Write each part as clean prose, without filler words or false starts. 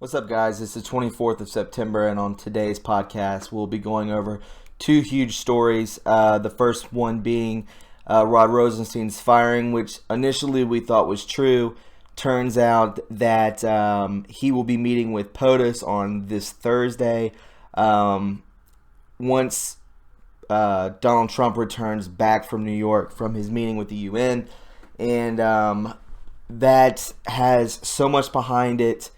What's up, guys? It's the 24th of September, and on today's podcast, we'll be going over two huge stories. The first one being Rod Rosenstein's firing, which initially we thought was true. Turns out that he will be meeting with POTUS on this Thursday once Donald Trump returns back from New York from his meeting with the UN. And that has so much behind it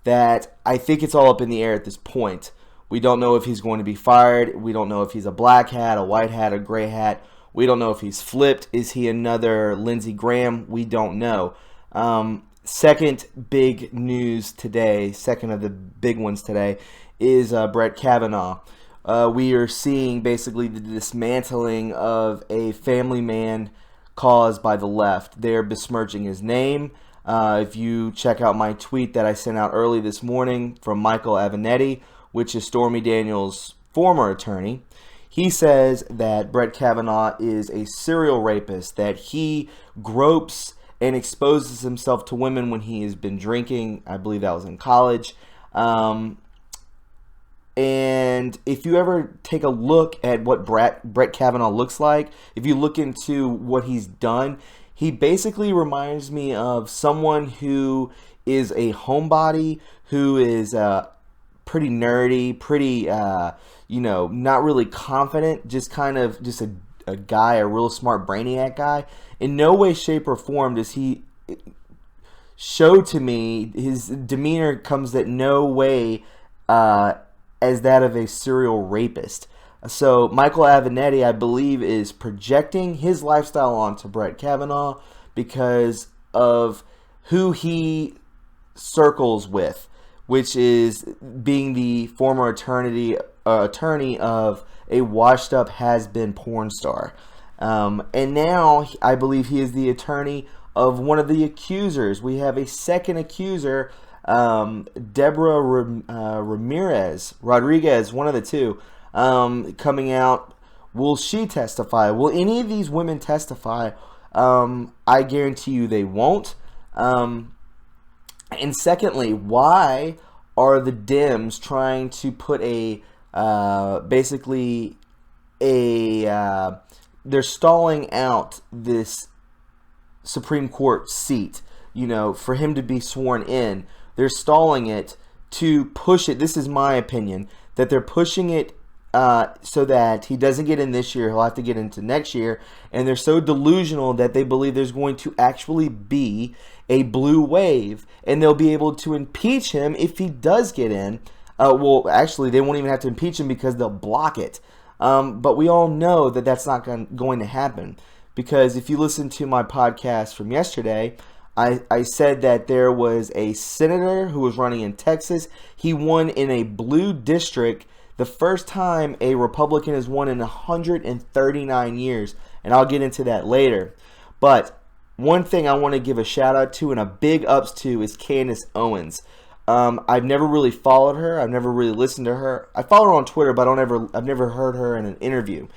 that I think it's all up in the air at this point. We don't know if he's going to be fired. We don't know if he's a black hat, a white hat, a gray hat. We don't know if he's flipped. Is he another Lindsey Graham? We don't know. Second big news today, second of the big ones today, is Brett Kavanaugh. We are seeing basically the dismantling of a family man caused by the left. They're besmirching his name. If you check out my tweet that I sent out early this morning from Michael Avenatti, which is Stormy Daniels' former attorney, he says that Brett Kavanaugh is a serial rapist, that he gropes and exposes himself to women when he has been drinking. I believe that was in college. And if you ever take a look at what Brett Kavanaugh looks like, if you look into what he's done, he basically reminds me of someone who is a homebody, who is pretty nerdy, pretty, not really confident, just a guy, a real smart brainiac guy. In no way, shape, or form does he show to me, his demeanor comes that no way as that of a serial rapist. So Michael Avenatti, I believe, is projecting his lifestyle onto Brett Kavanaugh because of who he circles with, which is being the former attorney of a washed-up has-been porn star. And now I believe he is the attorney of one of the accusers. We have a second accuser, Deborah Rodriguez, one of the two, coming out. Will she testify? Will any of these women testify? I guarantee you they won't. And secondly, why are the Dems trying to put they're stalling out this Supreme Court seat, for him to be sworn in. They're stalling it to push it. This is my opinion, that they're pushing it so that he doesn't get in this year. He'll have to get into next year. And they're so delusional that they believe there's going to actually be a blue wave, and they'll be able to impeach him if he does get in. Well, actually, they won't even have to impeach him because they'll block it. But we all know that that's not going to happen, because if you listen to my podcast from yesterday, I said that there was a senator who was running in Texas. He won in a blue district, the first time a Republican has won in 139 years, and I'll get into that later. But one thing I want to give a shout out to and a big ups to is Candace Owens. I've never really followed her. I've never really listened to her. I follow her on Twitter, but I've never heard her in an interview.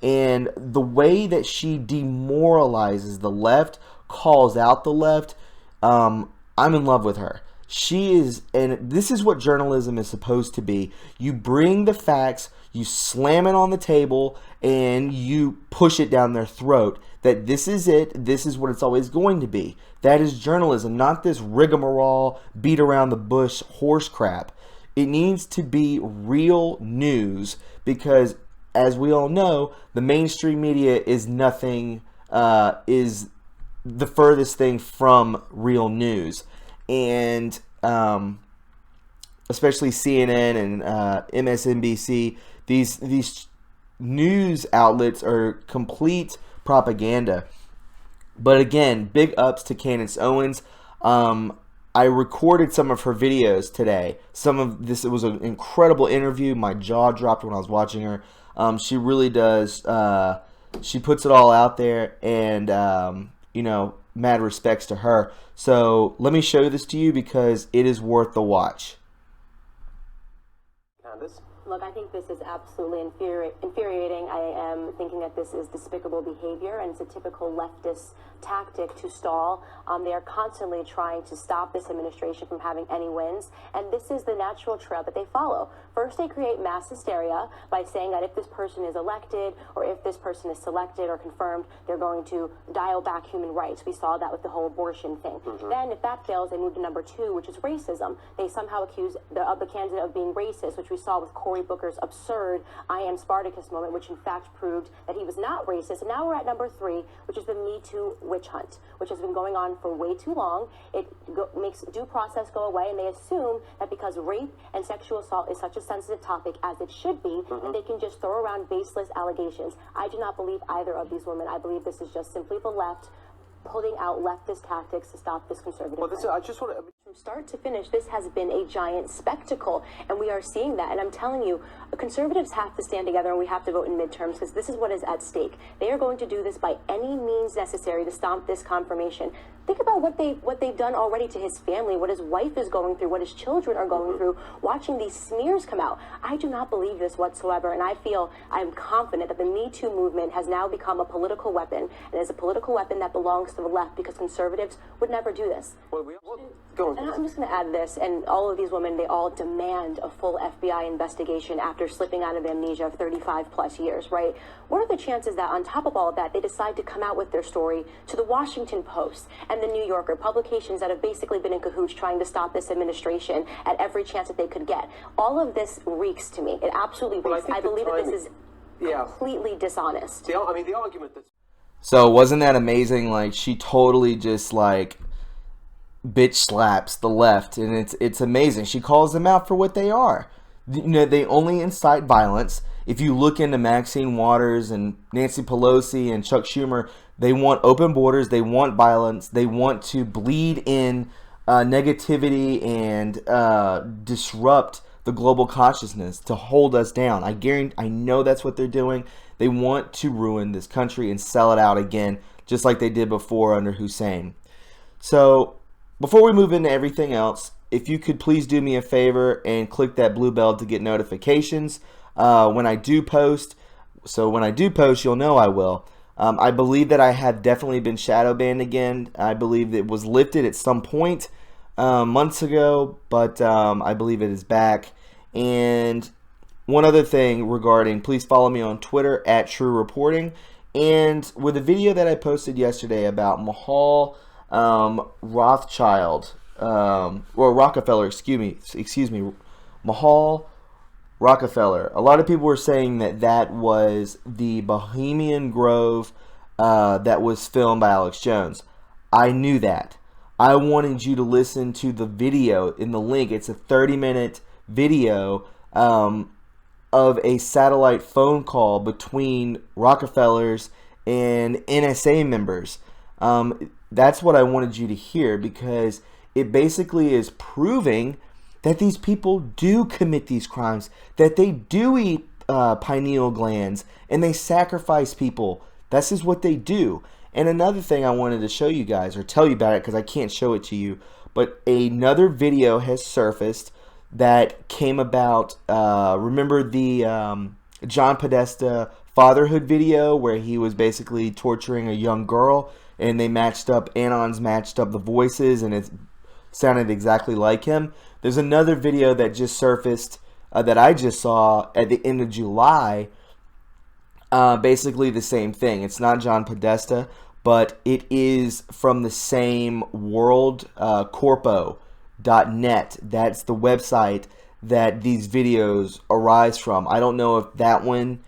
And the way that she demoralizes the left, calls out the left, I'm in love with her. She is, and this is what journalism is supposed to be. You bring the facts, you slam it on the table, and you push it down their throat that this is it, this is what it's always going to be. That is journalism, not this rigmarole, beat around the bush horse crap. It needs to be real news, because as we all know, the mainstream media is nothing, is the furthest thing from real news. And especially CNN and MSNBC, these news outlets are complete propaganda. But again, big ups to Candace Owens. I recorded some of her videos today. It was an incredible interview. My jaw dropped when I was watching her. She really does. She puts it all out there, and mad respects to her. So let me show this to you because it is worth the watch. Candace, Look, I think this is absolutely infuriating. I am thinking that this is despicable behavior, and it's a typical leftist tactic to stall. They are constantly trying to stop this administration from having any wins, and this is the natural trail that they follow. First, they create mass hysteria by saying that if this person is elected or if this person is selected or confirmed, they're going to dial back human rights. We saw that with the whole abortion thing. Then, if that fails, they move to number 2, which is racism. They somehow accuse the candidate of being racist, which we saw with Cory Booker's absurd "I am Spartacus" moment, which in fact proved that he was not racist. And now we're at number 3, which is the Me Too witch hunt, which has been going on for way too long. It makes due process go away, and they assume that because rape and sexual assault is such a sensitive topic, as it should be, that they can just throw around baseless allegations. I do not believe either of these women. I believe this is just simply the left putting out leftist tactics to stop this conservative. Well, I just want to... From start to finish, this has been a giant spectacle, and we are seeing that. And I'm telling you, conservatives have to stand together, and we have to vote in midterms, because this is what is at stake. They are going to do this by any means necessary to stop this confirmation. Think about what they've done already to his family, what his wife is going through, what his children are going through, watching these smears come out. I do not believe this whatsoever, and I'm confident that the Me Too movement has now become a political weapon, and is a political weapon that belongs to the left, because conservatives would never do this. Go on. And I'm just going to add this, and all of these women, they all demand a full FBI investigation after slipping out of amnesia of 35 plus years, right? What are the chances that on top of all of that, they decide to come out with their story to the Washington Post and the New Yorker, publications that have basically been in cahoots trying to stop this administration at every chance that they could get? All of this reeks to me. It absolutely reeks. I believe that this is completely dishonest. The argument that's... So wasn't that amazing? Like, she totally just like bitch slaps the left, and it's amazing. She calls them out for what they are. You know, they only incite violence. If you look into Maxine Waters and Nancy Pelosi and Chuck Schumer, they want open borders, they want violence, they want to bleed in negativity and disrupt the global consciousness to hold us down. I know that's what they're doing. They want to ruin this country and sell it out again, just like they did before under Hussein. So before we move into everything else, if you could please do me a favor and click that blue bell to get notifications when I do post. So when I do post, you'll know I will. I believe that I have definitely been shadow banned again. I believe it was lifted at some point months ago, but I believe it is back. And one other thing regarding, please follow me on Twitter at True Reporting. And with a video that I posted yesterday about Mahal Rothschild, or Rockefeller, excuse me, Mahal Rockefeller. A lot of people were saying that that was the Bohemian Grove that was filmed by Alex Jones. I knew that. I wanted you to listen to the video in the link. It's a 30-minute video of a satellite phone call between Rockefellers and NSA members. That's what I wanted you to hear, because it basically is proving that these people do commit these crimes, that they do eat pineal glands, and they sacrifice people. This is what they do. And another thing I wanted to show you guys, or tell you about it, because I can't show it to you, but another video has surfaced that came about. Remember the John Podesta fatherhood video where he was basically torturing a young girl, and they matched up, Anons matched up the voices, and it sounded exactly like him. There's another video that just surfaced that I just saw at the end of July. Basically the same thing. It's not John Podesta, but it is from the same world, corpo.net. That's the website that these videos arise from. I don't know if that one,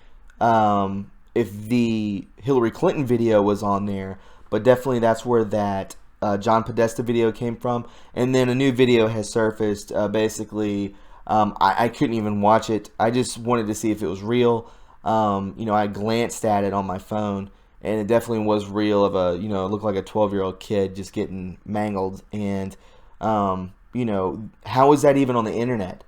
if the Hillary Clinton video was on there, but definitely that's where that John Podesta video came from. And then a new video has surfaced. Basically, I couldn't even watch it. I just wanted to see if it was real. You know, I glanced at it on my phone, and it definitely was real. Of a, you know, it looked like a 12-year-old kid just getting mangled. And you know, how is that even on the internet?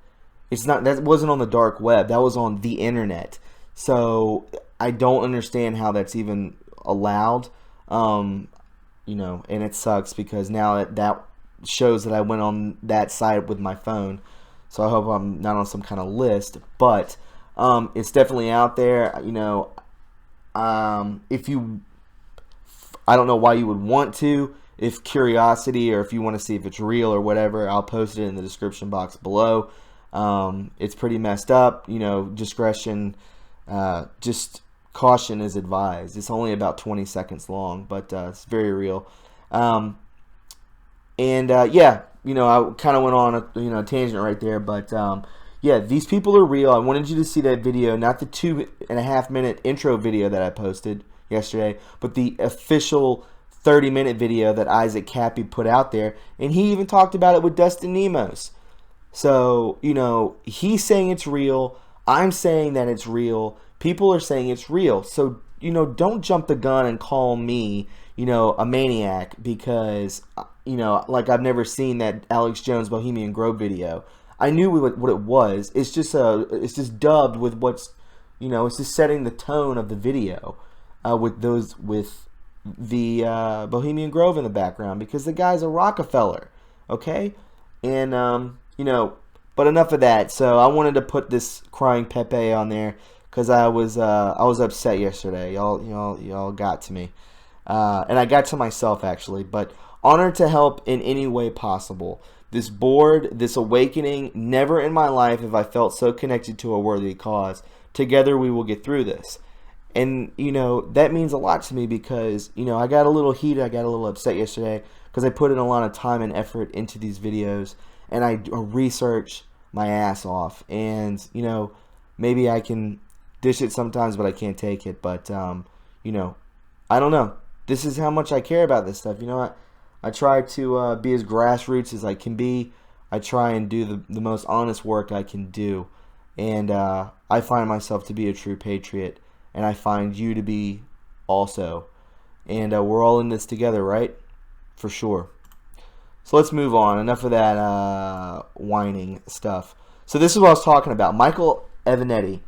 It's not. That wasn't on the dark web. That was on the internet. So I don't understand how that's even allowed. You know, and it sucks because now that shows that I went on that site with my phone. so I hope I'm not on some kind of list. But it's definitely out there. You know, if you, I don't know why you would want to. If curiosity, or if you want to see if it's real or whatever, I'll post it in the description box below. It's pretty messed up. You know, discretion, just caution is advised. It's only about 20 seconds long, but it's very real. Yeah, you know, I kind of went on a tangent right there, but yeah, these people are real. I wanted you to see that video, not the 2.5-minute intro video that I posted yesterday, but the official 30-minute video that Isaac Cappy put out there, and he even talked about it with Dustin Nemos. So, you know, he's saying it's real. I'm saying that it's real. People are saying it's real. So, you know, don't jump the gun and call me, you know, a maniac because, you know, like I've never seen that Alex Jones Bohemian Grove video. I knew what it was. It's just dubbed with what's, you know, it's just setting the tone of the video with the Bohemian Grove in the background because the guy's a Rockefeller, okay? And you know, but enough of that. So I wanted to put this crying Pepe on there because I was upset yesterday. Y'all got to me, and I got to myself actually. But honored to help in any way possible. This board, this awakening, never in my life have I felt so connected to a worthy cause. Together we will get through this. And, you know, that means a lot to me because, you know, I got a little heated, I got a little upset yesterday because I put in a lot of time and effort into these videos and I research my ass off. And, you know, maybe I can dish it sometimes, but I can't take it. But, you know, I don't know. This is how much I care about this stuff. You know what? I try to be as grassroots as I can be. I try and do the most honest work I can do. And I find myself to be a true patriot. And I find you to be also. And we're all in this together, right? For sure. So let's move on. Enough of that whining stuff. So this is what I was talking about. Michael Evanetti.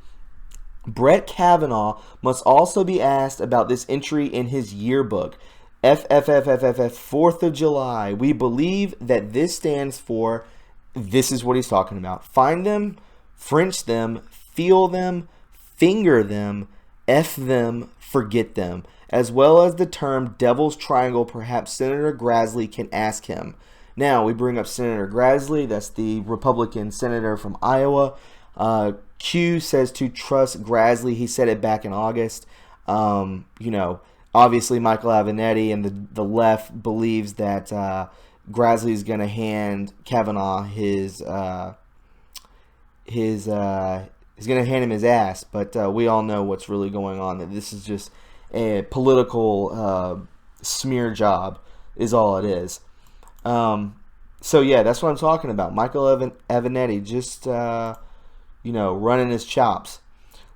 Brett Kavanaugh must also be asked about this entry in his yearbook. FFFFFF, 4th of July. We believe that this stands for, this is what he's talking about. Find them, French them, feel them, finger them, F them, forget them, as well as the term Devil's Triangle. Perhaps Senator Grassley can ask him. Now, we bring up Senator Grassley. That's the Republican senator from Iowa. Q says to trust Grassley. He said it back in August. You know, obviously Michael Avenatti and the left believes that Grassley is going to hand Kavanaugh he's going to hand him his ass, but we all know what's really going on, that this is just a political smear job is all it is. So yeah, that's what I'm talking about. Michael Avenatti just, you know, running his chops.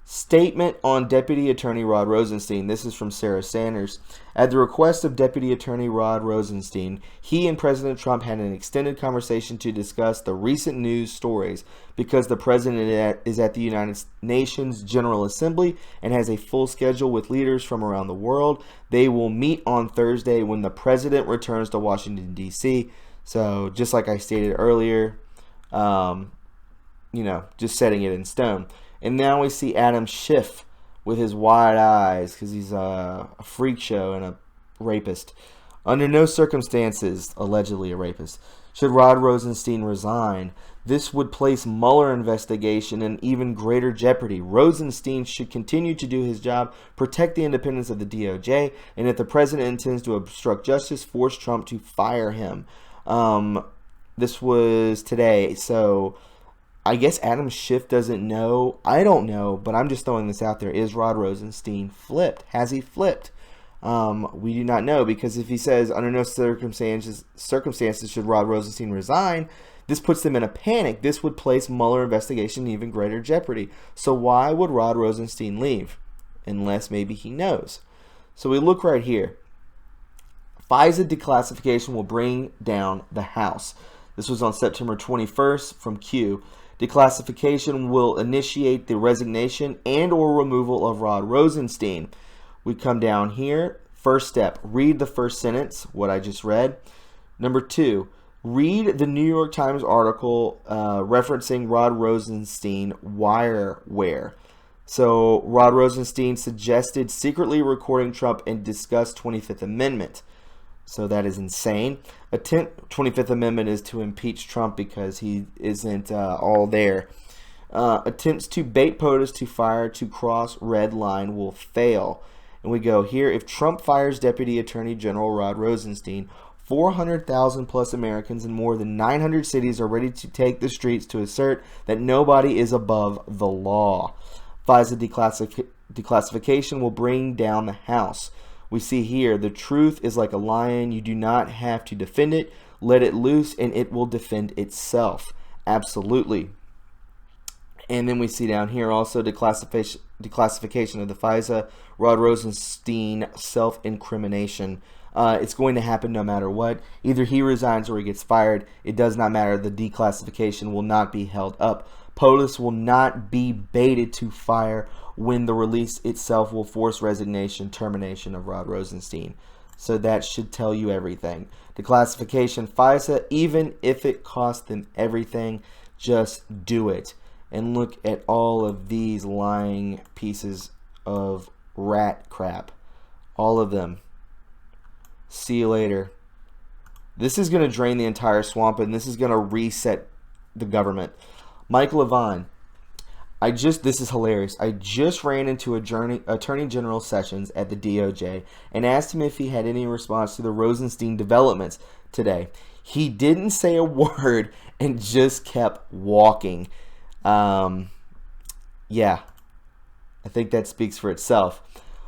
Statement on Deputy Attorney Rod Rosenstein. This is from Sarah Sanders. At the request of Deputy Attorney Rod Rosenstein, he and President Trump had an extended conversation to discuss the recent news stories. Because the President is at the United Nations General Assembly and has a full schedule with leaders from around the world, they will meet on Thursday when the President returns to Washington, D.C. So, just like I stated earlier, you know, just setting it in stone. And now we see Adam Schiff with his wide eyes because he's a freak show and a rapist. Under no circumstances, allegedly a rapist, should Rod Rosenstein resign. This would place Mueller investigation in even greater jeopardy. Rosenstein should continue to do his job, protect the independence of the DOJ, and if the president intends to obstruct justice, force Trump to fire him. This was today, so I guess Adam Schiff doesn't know. I don't know, but I'm just throwing this out there. Is Rod Rosenstein flipped? Has he flipped? We do not know, because if he says under no circumstances should Rod Rosenstein resign, this puts them in a panic. This would place Mueller investigation in even greater jeopardy. So why would Rod Rosenstein leave? Unless maybe he knows. So we look right here. FISA declassification will bring down the House. This was on September 21st from Q. Declassification will initiate the resignation and or removal of Rod Rosenstein. We come down here. First step, read the first sentence, what I just read. Number 2, Read the New York Times article referencing Rod Rosenstein wireware. So Rod Rosenstein suggested secretly recording Trump and discussed 25th Amendment. So that is insane. 25th Amendment is to impeach Trump because he isn't all there. Attempts to bait POTUS to fire to cross red line will fail. And we go here. If Trump fires Deputy Attorney General Rod Rosenstein, 400,000 plus Americans in more than 900 cities are ready to take the streets to assert that nobody is above the law. FISA declassification will bring down the House. We see here, the truth is like a lion. You do not have to defend it. Let it loose and it will defend itself. Absolutely. And then we see down here also declassification of the FISA, Rod Rosenstein self-incrimination. It's going to happen no matter what. Either he resigns or he gets fired. It does not matter. The declassification will not be held up. POTUS will not be baited to fire when the release itself will force resignation, termination of Rod Rosenstein. So that should tell you everything. Declassification, FISA, even if it costs them everything, just do it. And look at all of these lying pieces of rat crap. All of them. See you later. This is going to drain the entire swamp, and this is going to reset the government. Mike Levine. This is hilarious. I just ran into Attorney General Sessions at the DOJ and asked him if he had any response to the Rosenstein developments today. He didn't say a word and just kept walking. Yeah, I think that speaks for itself.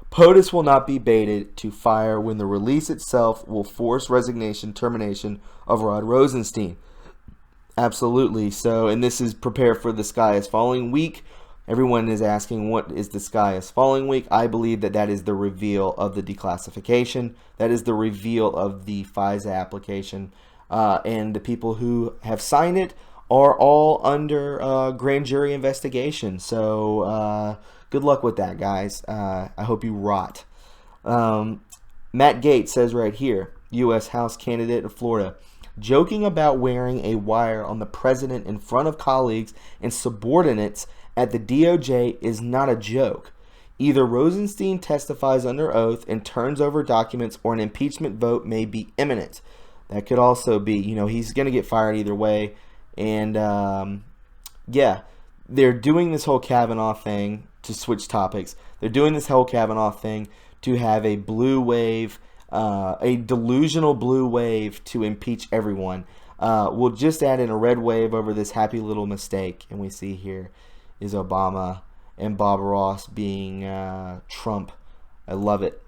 POTUS will not be baited to fire when the release itself will force resignation, termination of Rod Rosenstein. Absolutely. So, and this is prepare for the sky is falling week. Everyone is asking, what is the sky is falling week? I believe that that is the reveal of the declassification. That is the reveal of the FISA application. And the people who have signed it are all under grand jury investigation. So, good luck with that, guys. I hope you rot. Matt Gaetz says right here, U.S. House candidate of Florida, joking about wearing a wire on the president in front of colleagues and subordinates at the DOJ is not a joke. Either Rosenstein testifies under oath and turns over documents, or an impeachment vote may be imminent. That could also be, he's going to get fired either way. And, yeah, they're doing this whole Kavanaugh thing, to switch topics. They're doing this whole Kavanaugh thing to have a blue wave, a delusional blue wave to impeach everyone. We'll just add in a red wave over this happy little mistake. And we see here is Obama and Bob Ross being Trump. I love it.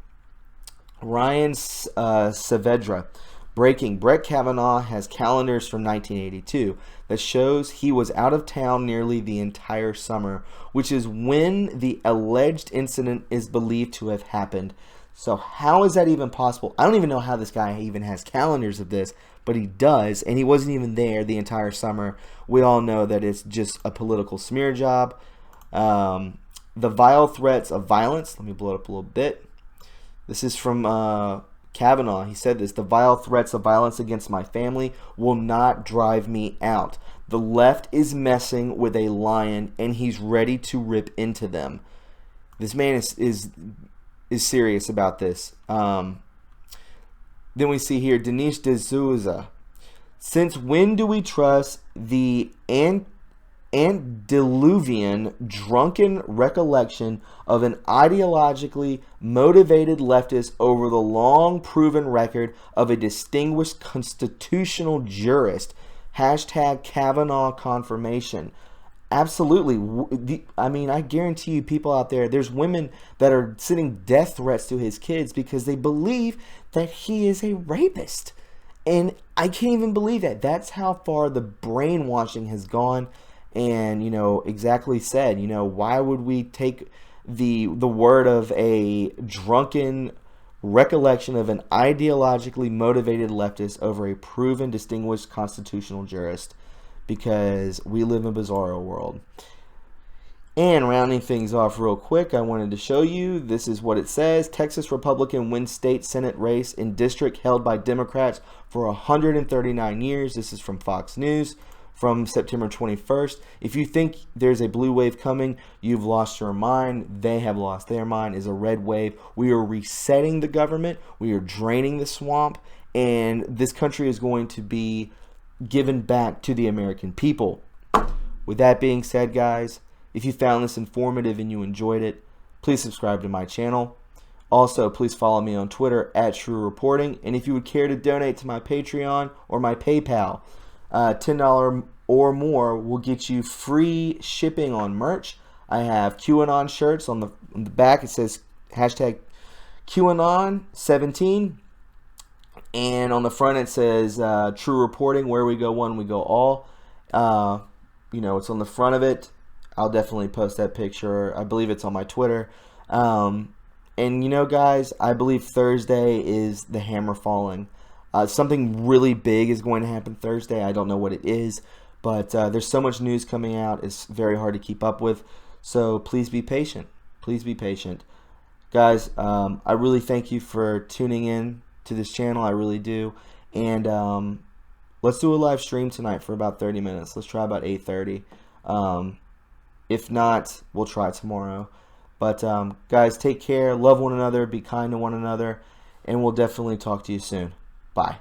Ryan Saavedra. Breaking. Brett Kavanaugh has calendars from 1982 that shows he was out of town nearly the entire summer, which is when the alleged incident is believed to have happened. So how is that even possible? I don't even know how this guy even has calendars of this, but he does, and he wasn't even there the entire summer. We all know that it's just a political smear job. The vile threats of violence. Let me blow it up a little bit. This is from Kavanaugh. He said this: the vile threats of violence against my family will not drive me out. The left is messing with a lion, and he's ready to rip into them. This man is serious about this. Then we see here Denise D'Souza. Since when do we trust the antediluvian drunken recollection of an ideologically motivated leftist over the long proven record of a distinguished constitutional jurist? Hashtag Kavanaugh confirmation. Absolutely. I guarantee you, people out there, there's women that are sending death threats to his kids because they believe that he is a rapist. And I can't even believe that. That's how far the brainwashing has gone. And, exactly said, why would we take the word of a drunken recollection of an ideologically motivated leftist over a proven distinguished constitutional jurist? Because we live in a bizarro world. And rounding things off real quick, I wanted to show you, this is what it says. Texas Republican wins state Senate race in district held by Democrats for 139 years. This is from Fox News from September 21st. If you think there's a blue wave coming, you've lost your mind. They have lost their mind. Is a red wave. We are resetting the government. We are draining the swamp. And this country is going to be given back to the American people. With that being said, guys, if you found this informative and you enjoyed it, please subscribe to my channel. Also, please follow me on Twitter at @TrueReporting. And if you would care to donate to my Patreon or my PayPal, $10 or more will get you free shipping on merch. I have QAnon shirts on the back. It says hashtag QAnon17. And on the front it says True Reporting, where we go one, we go all. You know, it's on the front of it. I'll definitely post that picture. I believe it's on my Twitter. And you know, guys, I believe Thursday is the hammer falling. Something really big is going to happen Thursday. I don't know what it is, but there's so much news coming out. It's very hard to keep up with. So please be patient. Please be patient. Guys, I really thank you for tuning in to this channel. I really do. And let's do a live stream tonight for about 30 minutes. Let's try about 8:30. If not, we'll try tomorrow. But guys, take care. Love one another. Be kind to one another. And we'll definitely talk to you soon. Bye.